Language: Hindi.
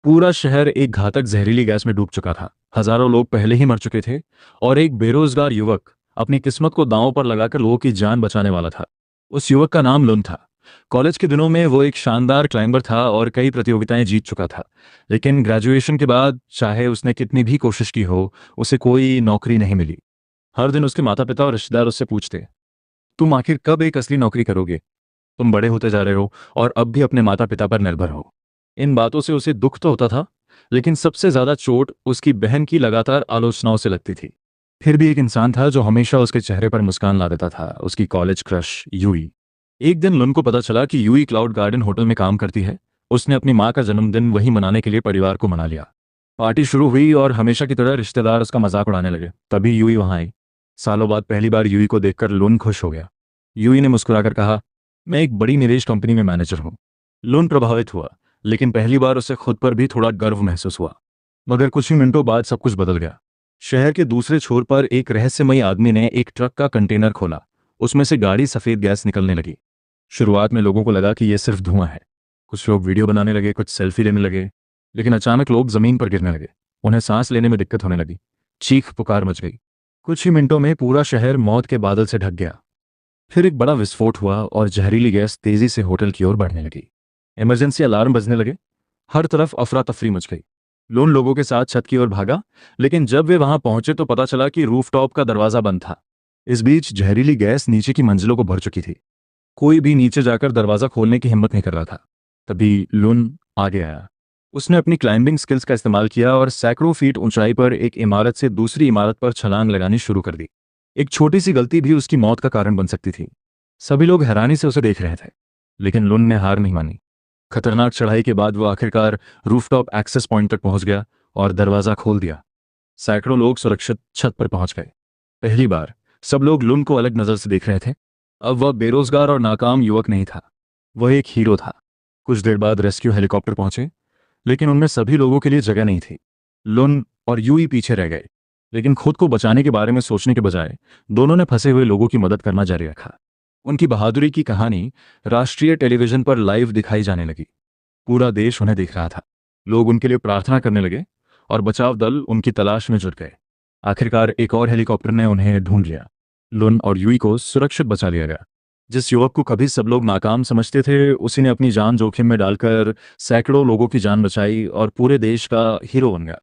पूरा शहर एक घातक जहरीली गैस में डूब चुका था। हजारों लोग पहले ही मर चुके थे और एक बेरोजगार युवक अपनी किस्मत को दांव पर लगाकर लोगों की जान बचाने वाला था। उस युवक का नाम लुन था। कॉलेज के दिनों में वो एक शानदार क्लाइंबर था और कई प्रतियोगिताएं जीत चुका था। लेकिन ग्रेजुएशन के बाद चाहे उसने कितनी भी कोशिश की हो, उसे कोई नौकरी नहीं मिली। हर दिन उसके माता पिता और रिश्तेदार उससे पूछते, तुम आखिर कब एक असली नौकरी करोगे? तुम बड़े होते जा रहे हो और अब भी अपने माता पिता पर निर्भर हो। इन बातों से उसे दुख तो होता था, लेकिन सबसे ज्यादा चोट उसकी बहन की लगातार आलोचनाओं से लगती थी। फिर भी एक इंसान था जो हमेशा उसके चेहरे पर मुस्कान ला देता था, उसकी कॉलेज क्रश यूई। एक दिन लुन को पता चला कि यूई क्लाउड गार्डन होटल में काम करती है। उसने अपनी माँ का जन्मदिन वहीं मनाने के लिए परिवार को मना लिया। पार्टी शुरू हुई और हमेशा की तरह रिश्तेदार उसका मजाक उड़ाने लगे। तभी यूई वहां आई। सालों बाद पहली बार यूई को देखकर लुन खुश हो गया। यूई ने मुस्कुराकर कहा, मैं एक बड़ी निवेश कंपनी में मैनेजर हूँ। लुन प्रभावित हुआ, लेकिन पहली बार उसे खुद पर भी थोड़ा गर्व महसूस हुआ। मगर कुछ ही मिनटों बाद सब कुछ बदल गया। शहर के दूसरे छोर पर एक रहस्यमयी आदमी ने एक ट्रक का कंटेनर खोला। उसमें से गाढ़ी सफेद गैस निकलने लगी। शुरुआत में लोगों को लगा कि यह सिर्फ धुआं है। कुछ लोग वीडियो बनाने लगे, कुछ सेल्फी लेने लगे। लेकिन अचानक लोग जमीन पर गिरने लगे। उन्हें सांस लेने में दिक्कत होने लगी। चीख पुकार मच गई। कुछ ही मिनटों में पूरा शहर मौत के बादल से ढक गया। फिर एक बड़ा विस्फोट हुआ और जहरीली गैस तेजी से होटल की ओर बढ़ने लगी। इमरजेंसी अलार्म बजने लगे। हर तरफ अफरा तफरी मच गई। लोन लोगों के साथ छत की ओर भागा, लेकिन जब वे वहां पहुंचे तो पता चला कि रूफटॉप का दरवाजा बंद था। इस बीच जहरीली गैस नीचे की मंजिलों को भर चुकी थी। कोई भी नीचे जाकर दरवाजा खोलने की हिम्मत नहीं कर रहा था। तभी लुन आगे आया। उसने अपनी क्लाइंबिंग स्किल्स का इस्तेमाल किया और सैकड़ों फीट ऊंचाई पर एक इमारत से दूसरी इमारत पर छलांग लगानी शुरू कर दी। एक छोटी सी गलती भी उसकी मौत का कारण बन सकती थी। सभी लोग हैरानी से उसे देख रहे थे, लेकिन लुन ने हार नहीं मानी। खतरनाक चढ़ाई के बाद वो आखिरकार रूफटॉप एक्सेस पॉइंट तक पहुंच गया और दरवाजा खोल दिया। सैकड़ों लोग सुरक्षित छत पर पहुंच गए। पहली बार सब लोग लुन को अलग नजर से देख रहे थे। अब वह बेरोजगार और नाकाम युवक नहीं था, वह एक हीरो था। कुछ देर बाद रेस्क्यू हेलीकॉप्टर पहुंचे, लेकिन उनमें सभी लोगों के लिए जगह नहीं थी। लुन और यूई पीछे रह गए, लेकिन खुद को बचाने के बारे में सोचने के बजाय दोनों ने फंसे हुए लोगों की मदद करना जारी रखा। उनकी बहादुरी की कहानी राष्ट्रीय टेलीविजन पर लाइव दिखाई जाने लगी। पूरा देश उन्हें देख रहा था। लोग उनके लिए प्रार्थना करने लगे और बचाव दल उनकी तलाश में जुट गए। आखिरकार एक और हेलीकॉप्टर ने उन्हें ढूंढ लिया। लुन और यूई को सुरक्षित बचा लिया गया। जिस युवक को कभी सब लोग नाकाम समझते थे, उसी ने अपनी जान जोखिम में डालकर सैकड़ों लोगों की जान बचाई और पूरे देश का हीरो बन गया।